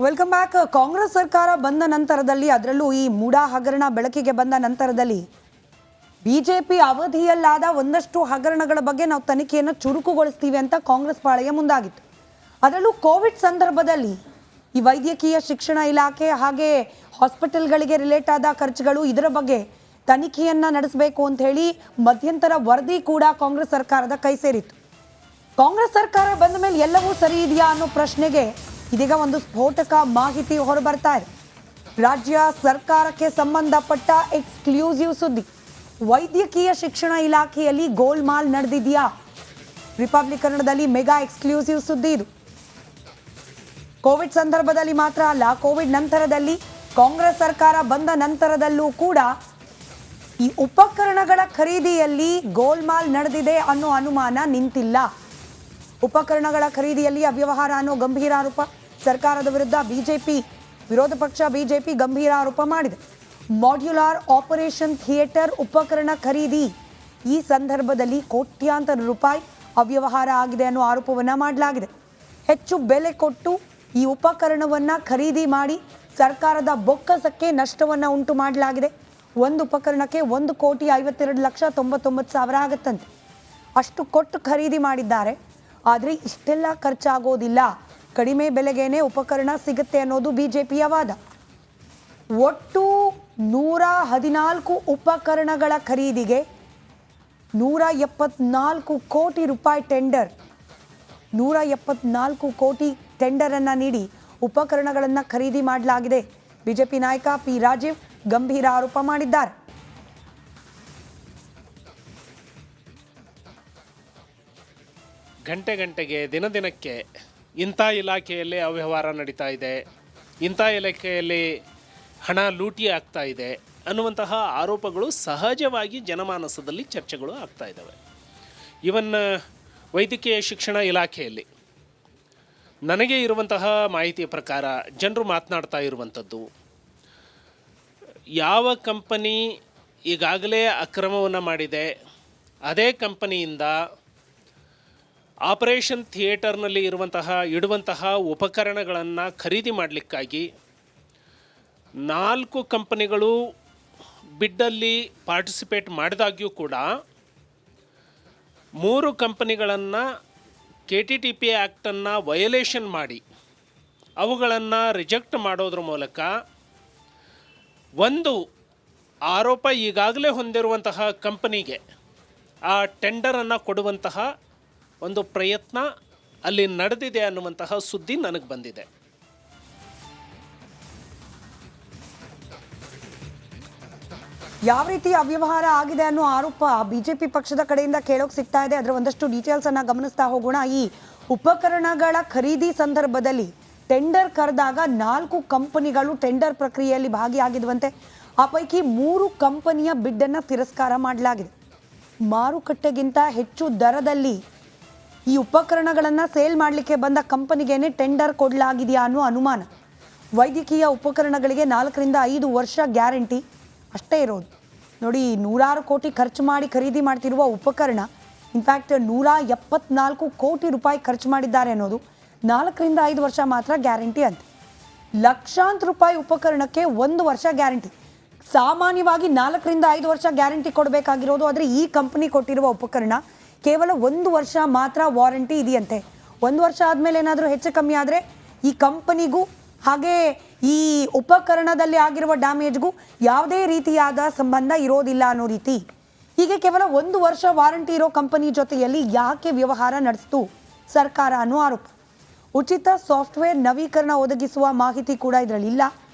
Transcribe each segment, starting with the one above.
Welcome back. Congress ಸರ್ಕಾರ ಬಂದ ನಂತರದಲ್ಲಿ, ಅದರಲ್ಲೂ ಈ ಮೂಡಾ ಹಗರಣ ಬೆಳಕಿಗೆ ಬಂದ ನಂತರದಲ್ಲಿ ಬಿಜೆಪಿ ಅವಧಿಯಲ್ಲಾದ ಒಂದಷ್ಟು ಹಗರಣಗಳ ಬಗ್ಗೆ ನಾವು ತನಿಖೆಯನ್ನು ಚುರುಕುಗೊಳಿಸ್ತೀವಿ ಅಂತ ಕಾಂಗ್ರೆಸ್ ಪಾಳೆಯ ಮುಂದಾಗಿತ್ತು. ಅದರಲ್ಲೂ ಕೋವಿಡ್ ಸಂದರ್ಭದಲ್ಲಿ ಈ ವೈದ್ಯಕೀಯ ಶಿಕ್ಷಣ ಇಲಾಖೆ ಹಾಗೆ ಹಾಸ್ಪಿಟಲ್ಗಳಿಗೆ ರಿಲೇಟ್ ಆದ ಖರ್ಚುಗಳು, ಇದರ ಬಗ್ಗೆ ತನಿಖೆಯನ್ನು ನಡೆಸಬೇಕು ಅಂತ ಹೇಳಿ ಮಧ್ಯಂತರ ವರದಿ ಕೂಡ ಕಾಂಗ್ರೆಸ್ ಸರ್ಕಾರದ ಕೈ ಸೇರಿತ್ತು. ಕಾಂಗ್ರೆಸ್ ಸರ್ಕಾರ ಬಂದ ಮೇಲೆ ಎಲ್ಲವೂ ಸರಿ ಇದೆಯಾ ಅನ್ನೋ ಪ್ರಶ್ನೆಗೆ ಇದೀಗ ಒಂದು ಸ್ಫೋಟಕ ಮಾಹಿತಿ ಹೊರಬರ್ತಾ ಇದೆ. ರಾಜ್ಯ ಸರ್ಕಾರಕ್ಕೆ ಸಂಬಂಧಪಟ್ಟ ಎಕ್ಸ್ಕ್ಲೂಸಿವ್ ಸುದ್ದಿ. ವೈದ್ಯಕೀಯ ಶಿಕ್ಷಣ ಇಲಾಖೆಯಲ್ಲಿ ಗೋಲ್ಮಾಲ್ ನಡೆದಿದೆಯಾ? ರಿಪಬ್ಲಿಕ್ ಕನ್ನಡದಲ್ಲಿ ಮೆಗಾ ಎಕ್ಸ್ಕ್ಲೂಸಿವ್ ಸುದ್ದಿ ಇದು. ಕೋವಿಡ್ ಸಂದರ್ಭದಲ್ಲಿ ಮಾತ್ರ ಅಲ್ಲ, ಕೋವಿಡ್ ನಂತರದಲ್ಲಿ, ಕಾಂಗ್ರೆಸ್ ಸರ್ಕಾರ ಬಂದ ನಂತರದಲ್ಲೂ ಕೂಡ ಈ ಉಪಕರಣಗಳ ಖರೀದಿಯಲ್ಲಿ ಗೋಲ್ಮಾಲ್ ನಡೆದಿದೆ ಅನ್ನೋ ಅನುಮಾನ ನಿಂತಿಲ್ಲ. ಉಪಕರಣಗಳ ಖರೀದಿಯಲ್ಲಿ ಅವ್ಯವಹಾರ ಅನ್ನೋ ಗಂಭೀರ ಆರೋಪ ಸರ್ಕಾರದ ವಿರುದ್ಧ ವಿರೋಧ ಪಕ್ಷ ಬಿಜೆಪಿ ಗಂಭೀರ ಆರೋಪ ಮಾಡಿದೆ. ಮಾಡ್ಯುಲಾರ್ ಆಪರೇಷನ್ ಥಿಯೇಟರ್ ಉಪಕರಣ ಖರೀದಿ, ಈ ಸಂದರ್ಭದಲ್ಲಿ ಕೋಟ್ಯಾಂತರ ರೂಪಾಯಿ ಅವ್ಯವಹಾರ ಆಗಿದೆ ಅನ್ನೋ ಆರೋಪವನ್ನು ಮಾಡಲಾಗಿದೆ. ಹೆಚ್ಚು ಬೆಲೆ ಕೊಟ್ಟು ಈ ಉಪಕರಣವನ್ನು ಖರೀದಿ ಮಾಡಿ ಸರ್ಕಾರದ ಬೊಕ್ಕಸಕ್ಕೆ ನಷ್ಟವನ್ನು ಉಂಟು ಮಾಡಲಾಗಿದೆ. ಒಂದು ಉಪಕರಣಕ್ಕೆ 1,52,99,000 ಆಗುತ್ತಂತೆ. ಅಷ್ಟು ಕೊಟ್ಟು ಖರೀದಿ ಮಾಡಿದ್ದಾರೆ. ಆದರೆ ಇಷ್ಟೆಲ್ಲ ಖರ್ಚಾಗೋದಿಲ್ಲ, ಕಡಿಮೆ ಬೆಲೆಗೇನೆ ಉಪಕರಣ ಸಿಗುತ್ತೆ ಅನ್ನೋದು ಬಿಜೆಪಿಯ ವಾದ. ಒಟ್ಟು 114 ಉಪಕರಣಗಳ ಖರೀದಿಗೆ 174 ಕೋಟಿ ರೂಪಾಯಿ ಟೆಂಡರ್, 174 ಕೋಟಿ ಟೆಂಡರನ್ನು ನೀಡಿ ಉಪಕರಣಗಳನ್ನು ಖರೀದಿ ಮಾಡಲಾಗಿದೆ. ಬಿಜೆಪಿ ನಾಯಕ ಪಿ ರಾಜೀವ್ ಗಂಭೀರ ಆರೋಪ ಮಾಡಿದ್ದಾರೆ. ಗಂಟೆಗೆ ದಿನಕ್ಕೆ ಇಂಥ ಇಲಾಖೆಯಲ್ಲಿ ಅವ್ಯವಹಾರ ನಡೀತಾ ಇದೆ, ಇಂಥ ಇಲಾಖೆಯಲ್ಲಿ ಹಣ ಲೂಟಿ ಆಗ್ತಾ ಇದೆ ಅನ್ನುವಂತಹ ಆರೋಪಗಳು ಸಹಜವಾಗಿ ಜನಮಾನಸದಲ್ಲಿ ಚರ್ಚೆಗಳು ಆಗ್ತಾ ಇದ್ದಾವೆ. ಇವನ್ ವೈದ್ಯಕೀಯ ಶಿಕ್ಷಣ ಇಲಾಖೆಯಲ್ಲಿ ನನಗೆ ಇರುವಂತಹ ಮಾಹಿತಿಯ ಪ್ರಕಾರ ಜನರು ಮಾತನಾಡ್ತಾ ಇರುವಂಥದ್ದು, ಯಾವ ಕಂಪನಿ ಈಗಾಗಲೇ ಅಕ್ರಮವನ್ನು ಮಾಡಿದೆ ಅದೇ ಕಂಪನಿಯಿಂದ ಆಪರೇಷನ್ ಥಿಯೇಟರ್ನಲ್ಲಿ ಇಡುವಂತಹ ಉಪಕರಣಗಳನ್ನು ಖರೀದಿ ಮಾಡಲಿಕ್ಕಾಗಿ 4 ಕಂಪನಿಗಳು ಬಿಡ್ಡಲ್ಲಿ ಪಾರ್ಟಿಸಿಪೇಟ್ ಮಾಡಿದಾಗ್ಯೂ ಕೂಡ 3 ಕಂಪನಿಗಳನ್ನು KTTP ಆ್ಯಕ್ಟನ್ನು ವಯೋಲೇಷನ್ ಮಾಡಿ ಅವುಗಳನ್ನು ರಿಜೆಕ್ಟ್ ಮಾಡೋದ್ರ ಮೂಲಕ ಒಂದು ಆರೋಪ ಈಗಾಗಲೇ ಹೊಂದಿರುವಂತಹ ಕಂಪನಿಗೆ ಆ ಟೆಂಡರನ್ನು ಕೊಡುವಂತಹ ಒಂದು ಪ್ರಯತ್ನ ಅಲ್ಲಿ ನಡೆದಿದೆ ಅನ್ನುವಂತಹ ಸುದ್ದಿ ನನಗೆ ಬಂದಿದೆ. ಯಾವ ರೀತಿ ಅವ್ಯವಹಾರ ಆಗಿದೆ ಅನ್ನೋ ಆರೋಪ ಬಿಜೆಪಿ ಪಕ್ಷದ ಕಡೆಯಿಂದ ಕೇಳೋಕೆ ಸಿಗ್ತಾ ಇದೆ. ಅದರ ಒಂದಷ್ಟು ಡೀಟೇಲ್ಸ್ ಅನ್ನ ಗಮನಿಸ್ತಾ ಹೋಗೋಣ. ಈ ಉಪಕರಣಗಳ ಖರೀದಿ ಸಂದರ್ಭದಲ್ಲಿ ಟೆಂಡರ್ ಕರೆದಾಗ 4 ಕಂಪನಿಗಳು ಟೆಂಡರ್ ಪ್ರಕ್ರಿಯೆಯಲ್ಲಿ ಭಾಗಿಯಾಗಿದ್ವಂತೆ. ಆ ಪೈಕಿ 3 ಕಂಪನಿಯ ಬಿಡ್ಡನ್ನು ತಿರಸ್ಕಾರ ಮಾಡಲಾಗಿದೆ. ಮಾರುಕಟ್ಟೆಗಿಂತ ಹೆಚ್ಚು ದರದಲ್ಲಿ ಈ ಉಪಕರಣಗಳನ್ನು ಸೇಲ್ ಮಾಡಲಿಕ್ಕೆ ಬಂದ ಕಂಪನಿಗೇನೆ ಟೆಂಡರ್ ಕೊಡಲಾಗಿದೆಯಾ ಅನ್ನೋ ಅನುಮಾನ. ವೈದ್ಯಕೀಯ ಉಪಕರಣಗಳಿಗೆ 4 ರಿಂದ 5 ವರ್ಷ ಗ್ಯಾರಂಟಿ ಅಷ್ಟೇ ಇರೋದು. ನೋಡಿ, 106 ಕೋಟಿ ಖರ್ಚು ಮಾಡಿ ಖರೀದಿ ಮಾಡ್ತಿರುವ ಉಪಕರಣ, ಇನ್ಫ್ಯಾಕ್ಟ್ 174 ಕೋಟಿ ರೂಪಾಯಿ ಖರ್ಚು ಮಾಡಿದ್ದಾರೆ ಅನ್ನೋದು, 4 ರಿಂದ 5 ವರ್ಷ ಮಾತ್ರ ಗ್ಯಾರಂಟಿ ಅಂತ. ಲಕ್ಷಾಂತರ ರೂಪಾಯಿ ಉಪಕರಣಕ್ಕೆ 1 ವರ್ಷ ಗ್ಯಾರಂಟಿ. ಸಾಮಾನ್ಯವಾಗಿ 4 ರಿಂದ 5 ವರ್ಷ ಗ್ಯಾರಂಟಿ ಕೊಡಬೇಕಾಗಿರೋದು, ಆದರೆ ಈ ಕಂಪನಿ ಕೊಟ್ಟಿರುವ ಉಪಕರಣ ಕೇವಲ 1 ವರ್ಷ ಮಾತ್ರ ವಾರಂಟಿ ಇದೆಯಂತೆ. 1 ವರ್ಷ ಆದಮೇಲೆ ಏನಾದರೂ ಹೆಚ್ಚು ಕಮ್ಮಿ ಆದರೆ ಈ ಕಂಪನಿಗೂ ಹಾಗೆ ಈ ಉಪಕರಣದಲ್ಲಿ ಆಗಿರುವ ಡ್ಯಾಮೇಜ್ಗೂ ಯಾವುದೇ ರೀತಿಯಾದ ಸಂಬಂಧ ಇರೋದಿಲ್ಲ ಅನ್ನೋ ರೀತಿ. ಹೀಗೆ ಕೇವಲ 1 ವರ್ಷ ವಾರಂಟಿ ಇರೋ ಕಂಪನಿ ಜೊತೆಯಲ್ಲಿ ಯಾಕೆ ವ್ಯವಹಾರ ನಡೆಸಿತು ಸರ್ಕಾರ ಅನ್ನೋ ಆರೋಪ. ಉಚಿತ ಸಾಫ್ಟ್ವೇರ್ ನವೀಕರಣ ಒದಗಿಸುವ ಮಾಹಿತಿ ಕೂಡ ಇದರಲ್ಲಿ ಇಲ್ಲ.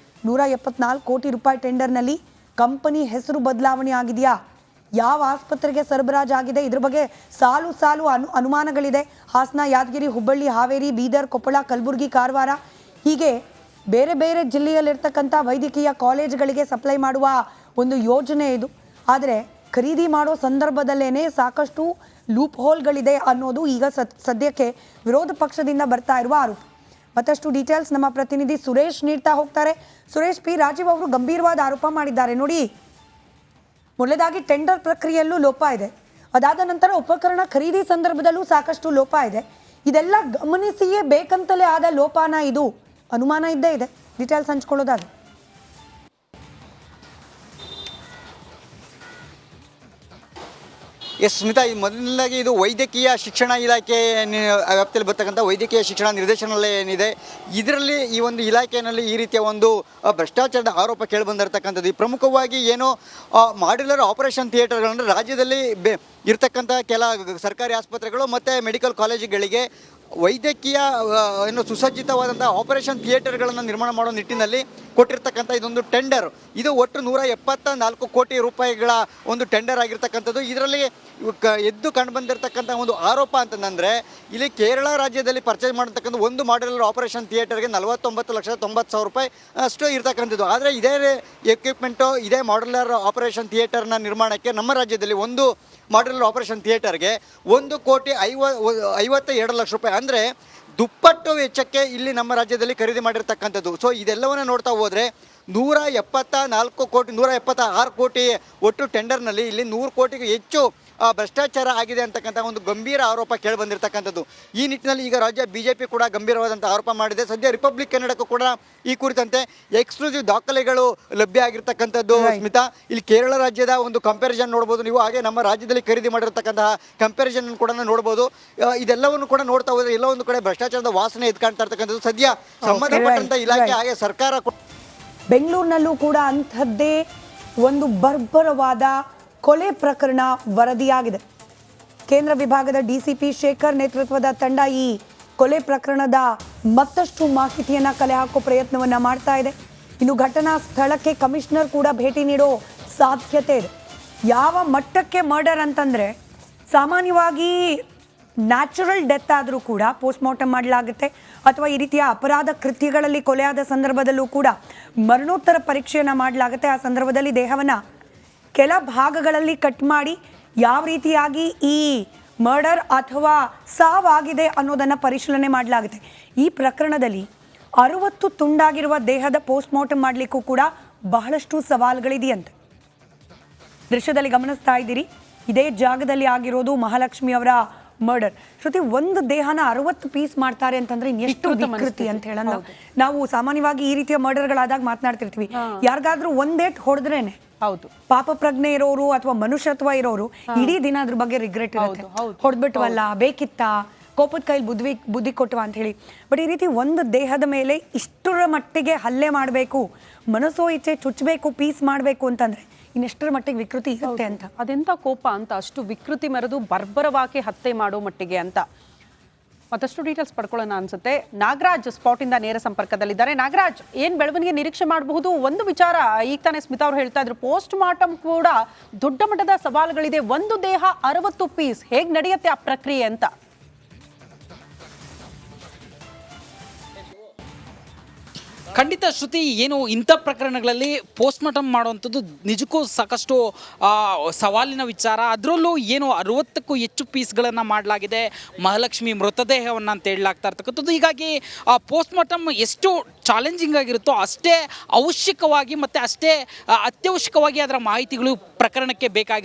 174 ಕೋಟಿ ರೂಪಾಯಿ ಟೆಂಡರ್ನಲ್ಲಿ ಕಂಪನಿ ಹೆಸರು ಬದಲಾವಣೆ ಆಗಿದೆಯಾ, ಯಾವ ಆಸ್ಪತ್ರೆಗೆ ಸರಬರಾಜಾಗಿದೆ, ಇದ್ರ ಬಗ್ಗೆ ಸಾಲು ಅನುಮಾನಗಳಿದೆ. ಹಾಸನ, ಯಾದಗಿರಿ, ಹುಬ್ಬಳ್ಳಿ, ಹಾವೇರಿ, ಬೀದರ್, ಕೊಪ್ಪಳ, ಕಲಬುರಗಿ, ಕಾರವಾರ ಹೀಗೆ ಬೇರೆ ಬೇರೆ ಜಿಲ್ಲೆಯಲ್ಲಿರ್ತಕ್ಕಂಥ ವೈದ್ಯಕೀಯ ಕಾಲೇಜುಗಳಿಗೆ ಸಪ್ಲೈ ಮಾಡುವ ಒಂದು ಯೋಜನೆ ಇದು. ಆದರೆ ಖರೀದಿ ಮಾಡೋ ಸಂದರ್ಭದಲ್ಲೇ ಸಾಕಷ್ಟು ಲೂಪ್ ಹೋಲ್ಗಳಿದೆ ಅನ್ನೋದು ಈಗ ಸದ್ಯಕ್ಕೆ ವಿರೋಧ ಪಕ್ಷದಿಂದ ಬರ್ತಾ ಇರುವ ಆರೋಪ. ಮತ್ತಷ್ಟು ಡೀಟೇಲ್ಸ್ ನಮ್ಮ ಪ್ರತಿನಿಧಿ ಸುರೇಶ್ ನೀಡ್ತಾ ಹೋಗ್ತಾರೆ. ಸುರೇಶ್, ಪಿ ರಾಜೀವ್ ಅವರು ಗಂಭೀರವಾದ ಆರೋಪ ಮಾಡಿದ್ದಾರೆ. ನೋಡಿ, ಮೊದಲದಾಗಿ ಟೆಂಡರ್ ಪ್ರಕ್ರಿಯೆಯಲ್ಲೂ ಲೋಪ ಇದೆ, ಅದಾದ ನಂತರ ಉಪಕರಣ ಖರೀದಿ ಸಂದರ್ಭದಲ್ಲೂ ಸಾಕಷ್ಟು ಲೋಪ ಇದೆ. ಇದೆಲ್ಲ ಗಮನಿಸಿಯೇ ಬೇಕಂತಲೇ ಆದ ಲೋಪಾನ ಇದು ಅನುಮಾನ ಇದ್ದೇ ಇದೆ. ಡೀಟೇಲ್ಸ್ ಹಂಚ್ಕೊಳ್ಳೋದಾದ್ರೆ ಎಸ್ ಸ್ಮಿತಾ, ಈ ಮೊದಲನೇದಾಗಿ ಇದು ವೈದ್ಯಕೀಯ ಶಿಕ್ಷಣ ಇಲಾಖೆ ವ್ಯಾಪ್ತಿಯಲ್ಲಿ ಬರ್ತಕ್ಕಂಥ ವೈದ್ಯಕೀಯ ಶಿಕ್ಷಣ ನಿರ್ದೇಶನಾಲಯ ಏನಿದೆ, ಇದರಲ್ಲಿ ಈ ಒಂದು ಇಲಾಖೆಯಲ್ಲಿ ಈ ರೀತಿಯ ಒಂದು ಭ್ರಷ್ಟಾಚಾರದ ಆರೋಪ ಕೇಳಿಬಂದಿರತಕ್ಕಂಥದ್ದು. ಈ ಪ್ರಮುಖವಾಗಿ ಏನು ಮಾಡ್ಯುಲರ್ ಆಪರೇಷನ್ ಥಿಯೇಟರ್ಗಳನ್ನು ರಾಜ್ಯದಲ್ಲಿ ಇರ್ತಕ್ಕಂಥ ಕೆಲ ಸರ್ಕಾರಿ ಆಸ್ಪತ್ರೆಗಳು ಮತ್ತು ಮೆಡಿಕಲ್ ಕಾಲೇಜುಗಳಿಗೆ ವೈದ್ಯಕೀಯ ಏನು ಸುಸಜ್ಜಿತವಾದಂಥ ಆಪರೇಷನ್ ಥಿಯೇಟರ್ಗಳನ್ನು ನಿರ್ಮಾಣ ಮಾಡೋ ನಿಟ್ಟಿನಲ್ಲಿ ಕೊಟ್ಟಿರ್ತಕ್ಕಂಥ ಇದೊಂದು ಟೆಂಡರ್. ಇದು ಒಟ್ಟು 174 ಕೋಟಿ ರೂಪಾಯಿಗಳ ಒಂದು ಟೆಂಡರ್ ಆಗಿರ್ತಕ್ಕಂಥದ್ದು. ಇದರಲ್ಲಿ ಎದ್ದು ಕಂಡು ಬಂದಿರತಕ್ಕಂಥ ಒಂದು ಆರೋಪ ಅಂತಂದರೆ, ಇಲ್ಲಿ ಕೇರಳ ರಾಜ್ಯದಲ್ಲಿ ಪರ್ಚೇಸ್ ಮಾಡತಕ್ಕಂಥ ಒಂದು ಮಾಡ್ಯುಲರ್ ಆಪರೇಷನ್ ಥಿಯೇಟರ್ಗೆ 49,90,000 ರೂಪಾಯಿ ಅಷ್ಟು ಇರ್ತಕ್ಕಂಥದ್ದು. ಆದರೆ ಇದೇ ಎಕ್ವಿಪ್ಮೆಂಟು, ಇದೇ ಮಾಡ್ಯುಲರ್ ಆಪರೇಷನ್ ಥಿಯೇಟರ್ನ ನಿರ್ಮಾಣಕ್ಕೆ ನಮ್ಮ ರಾಜ್ಯದಲ್ಲಿ ಒಂದು ಮಾಡ್ಯುಲರ್ ಆಪರೇಷನ್ ಥಿಯೇಟರ್ಗೆ 1,52 ಲಕ್ಷ ರೂಪಾಯಿ, ಅಂದರೆ ದುಪ್ಪಟ್ಟು ವೆಚ್ಚಕ್ಕೆ ಇಲ್ಲಿ ನಮ್ಮ ರಾಜ್ಯದಲ್ಲಿ ಖರೀದಿ ಮಾಡಿರ್ತಕ್ಕಂಥದ್ದು. ಸೊ ಇದೆಲ್ಲವನ್ನ ನೋಡ್ತಾ ಹೋದರೆ 174 ಕೋಟಿ 176 ಕೋಟಿ ಒಟ್ಟು ಟೆಂಡರ್ನಲ್ಲಿ ಇಲ್ಲಿ 100 ಕೋಟಿಗೂ ಹೆಚ್ಚು ಭ್ರಷ್ಟಾಚಾರ ಆಗಿದೆ ಅಂತಕ್ಕಂಥ ಒಂದು ಗಂಭೀರ ಆರೋಪ ಕೇಳಿಬಂದಿರತಕ್ಕಂಥದ್ದು. ಈ ನಿಟ್ಟಿನಲ್ಲಿ ಈಗ ರಾಜ್ಯ BJP ಕೂಡ ಗಂಭೀರವಾದಂಥ ಆರೋಪ ಮಾಡಿದೆ. ಸದ್ಯ ರಿಪಬ್ಲಿಕ್ ಕನ್ನಡಕ್ಕೂ ಕೂಡ ಈ ಕುರಿತಂತೆ ಎಕ್ಸ್ಕ್ಲೂಸಿವ್ ದಾಖಲೆಗಳು ಲಭ್ಯ ಆಗಿರ್ತಕ್ಕಂಥದ್ದು. ಸ್ಮಿತಾ, ಇಲ್ಲಿ ಕೇರಳ ರಾಜ್ಯದ ಒಂದು ಕಂಪ್ಯಾರಿಸನ್ ನೋಡ್ಬೋದು ನೀವು, ಹಾಗೆ ನಮ್ಮ ರಾಜ್ಯದಲ್ಲಿ ಖರೀದಿ ಮಾಡಿರ್ತಕ್ಕಂತಹ ಕಂಪ್ಯಾರಿಸನ್ ಕೂಡ ನೋಡ್ಬೋದು. ಇದೆಲ್ಲವನ್ನು ಕೂಡ ನೋಡ್ತಾ ಹೋದರೆ ಎಲ್ಲ ಒಂದು ಕಡೆ ಭ್ರಷ್ಟಾಚಾರದ ವಾಸನೆ ಎದ್ದು ಕಾಣ್ತಾ ಇರ್ತಕ್ಕಂಥದ್ದು. ಸದ್ಯ ಸಂಬಂಧಪಟ್ಟಂಥ ಇಲಾಖೆ ಹಾಗೆ ಸರ್ಕಾರ ಬೆಂಗಳೂರಿನಲ್ಲೂ ಕೂಡ ಅಂಥದ್ದೇ ಒಂದು ಬರ್ಬರವಾದ ಕೊಲೆ ಪ್ರಕರಣ ವರದಿಯಾಗಿದೆ. ಕೇಂದ್ರ ವಿಭಾಗದ DCP ಶೇಖರ್ ನೇತೃತ್ವದ ತಂಡ ಈ ಕೊಲೆ ಪ್ರಕರಣದ ಮತ್ತಷ್ಟು ಮಾಹಿತಿಯನ್ನು ಕಲೆ ಹಾಕೋ ಪ್ರಯತ್ನವನ್ನು ಮಾಡ್ತಾ ಇದೆ. ಇನ್ನು ಘಟನಾ ಸ್ಥಳಕ್ಕೆ ಕಮಿಷನರ್ ಕೂಡ ಭೇಟಿ ನೀಡೋ ಸಾಧ್ಯತೆ ಇದೆ. ಯಾವ ಮಟ್ಟಕ್ಕೆ ಮರ್ಡರ್ ಅಂತಂದರೆ, ಸಾಮಾನ್ಯವಾಗಿ ನ್ಯಾಚುರಲ್ ಡೆತ್ ಆದರೂ ಕೂಡ ಪೋಸ್ಟ್ಮಾರ್ಟಮ್ ಮಾಡಲಾಗುತ್ತೆ, ಅಥವಾ ಈ ರೀತಿಯ ಅಪರಾಧ ಕೃತ್ಯಗಳಲ್ಲಿ ಕೊಲೆಯಾದ ಸಂದರ್ಭದಲ್ಲೂ ಕೂಡ ಮರಣೋತ್ತರ ಪರೀಕ್ಷೆಯನ್ನು ಮಾಡಲಾಗುತ್ತೆ. ಆ ಸಂದರ್ಭದಲ್ಲಿ ದೇಹವನ್ನು ಕೆಲ ಭಾಗಗಳಲ್ಲಿ ಕಟ್ ಮಾಡಿ ಯಾವ ರೀತಿಯಾಗಿ ಈ ಮರ್ಡರ್ ಅಥವಾ ಸಾವಾಗಿದೆ ಅನ್ನೋದನ್ನು ಪರಿಶೀಲನೆ ಮಾಡಲಾಗುತ್ತೆ. ಈ ಪ್ರಕರಣದಲ್ಲಿ 60 ತುಂಡಾಗಿರುವ ದೇಹದ ಪೋಸ್ಟ್ಮಾರ್ಟಮ್ ಮಾಡಲಿಕ್ಕೂ ಕೂಡ ಬಹಳಷ್ಟು ಸವಾಲುಗಳಿದೆಯಂತೆ. ದೃಶ್ಯದಲ್ಲಿ ಗಮನಿಸ್ತಾ ಇದ್ದೀರಿ, ಇದೇ ಜಾಗದಲ್ಲಿ ಆಗಿರೋದು ಮಹಾಲಕ್ಷ್ಮಿ ಅವರ ಮರ್ಡರ್. ಶ್ರುತಿ, ಒಂದು ದೇಹನ 60 ಪೀಸ್ ಮಾಡ್ತಾರೆ ಅಂತಂದ್ರೆ ಎಷ್ಟು ವಿಕೃತಿ ಅಂತ ಹೇಳೋಣ. ನಾವು ಸಾಮಾನ್ಯವಾಗಿ ಈ ರೀತಿಯ ಮರ್ಡರ್ಗಳಾದಾಗ ಮಾತನಾಡ್ತಿರ್ತೀವಿ, ಯಾರಿಗಾದ್ರೂ ಒಂದೇಟ್ ಹೊಡೆದ್ರೇನೆ ಹೌದು ಪಾಪ ಪ್ರಜ್ಞೆ ಇರೋರು ಅಥವಾ ಮನುಷ್ಯತ್ವ ಇರೋರು ಇಡೀ ದಿನ ಅದ್ರ ಬಗ್ಗೆ ರಿಗ್ರೆಟ್ ಇರುತ್ತೆ. ಹೊಡೆದ್ಬಿಟ್ವಲ್ಲ, ಬೇಕಿತ್ತ, ಕೋಪದ ಕೈಲಿ ಬುದ್ಧಿ ಕೊಟ್ಟವ ಅಂತ ಹೇಳಿ. ಬಟ್ ಈ ರೀತಿ ಒಂದು ದೇಹದ ಮೇಲೆ ಇಷ್ಟರ ಮಟ್ಟಿಗೆ ಹಲ್ಲೆ ಮಾಡಬೇಕು, ಮನಸ್ಸೋ ಇಚ್ಛೆ ಚುಚ್ಚಬೇಕು, ಪೀಸ್ ಮಾಡಬೇಕು ಅಂತಂದ್ರೆ ಇನ್ನೆಷ್ಟರ ಮಟ್ಟಿಗೆ ವಿಕೃತಿ ಇರುತ್ತೆ ಅಂತ. ಅದೆಂತ ಕೋಪ ಅಂತ, ಅಷ್ಟು ವಿಕೃತಿ ಮೆರೆದು ಬರ್ಬರವಾಗಿ ಹತ್ಯೆ ಮಾಡೋ ಮಟ್ಟಿಗೆ ಅಂತ. ಮತ್ತಷ್ಟು ಡೀಟೇಲ್ಸ್ ಪಡ್ಕೊಳ್ಳೋಣ ಅನ್ಸುತ್ತೆ. ನಾಗರಾಜ್ ಸ್ಪಾಟಿಂದ ನೇರ ಸಂಪರ್ಕದಲ್ಲಿದ್ದಾರೆ. ನಾಗರಾಜ್, ಏನ್ ಬೆಳವಣಿಗೆ ನಿರೀಕ್ಷೆ ಮಾಡಬಹುದು? ಒಂದು ವಿಚಾರ ಈಗ ತಾನೇ ಸ್ಮಿತಾ ಅವರು ಹೇಳ್ತಾ ಇದ್ರು, ಪೋಸ್ಟ್ ಮಾರ್ಟಮ್ ಕೂಡ ದೊಡ್ಡ ಮಟ್ಟದ ಸವಾಲುಗಳಿದೆ. ಒಂದು ದೇಹ 60 ಪೀಸ್, ಹೇಗ್ ನಡೆಯುತ್ತೆ ಆ ಪ್ರಕ್ರಿಯೆ ಅಂತ? ಖಂಡಿತ ಶ್ರುತಿ, ಏನು ಇಂಥ ಪ್ರಕರಣಗಳಲ್ಲಿ ಪೋಸ್ಟ್ಮಾರ್ಟಮ್ ಮಾಡುವಂಥದ್ದು ನಿಜಕ್ಕೂ ಸಾಕಷ್ಟು ಸವಾಲಿನ ವಿಚಾರ. ಅದರಲ್ಲೂ ಏನು 60ಕ್ಕೂ ಹೆಚ್ಚು ಪೀಸ್ಗಳನ್ನು ಮಾಡಲಾಗಿದೆ ಮಹಾಲಕ್ಷ್ಮಿ ಮೃತದೇಹವನ್ನು ಅಂತ ಹೇಳಲಾಗ್ತಾ ಇರ್ತಕ್ಕಂಥದ್ದು. ಹೀಗಾಗಿ ಪೋಸ್ಟ್ಮಾರ್ಟಮ್ ಎಷ್ಟು ಚಾಲೆಂಜಿಂಗ್ ಆಗಿರುತ್ತೋ ಅಷ್ಟೇ ಅವಶ್ಯಕವಾಗಿ ಮತ್ತು ಅಷ್ಟೇ ಅತ್ಯವಶ್ಯಕವಾಗಿ ಅದರ ಮಾಹಿತಿಗಳು ಪ್ರಕರಣಕ್ಕೆ ಬೇಕಾಗಿರುತ್ತೆ.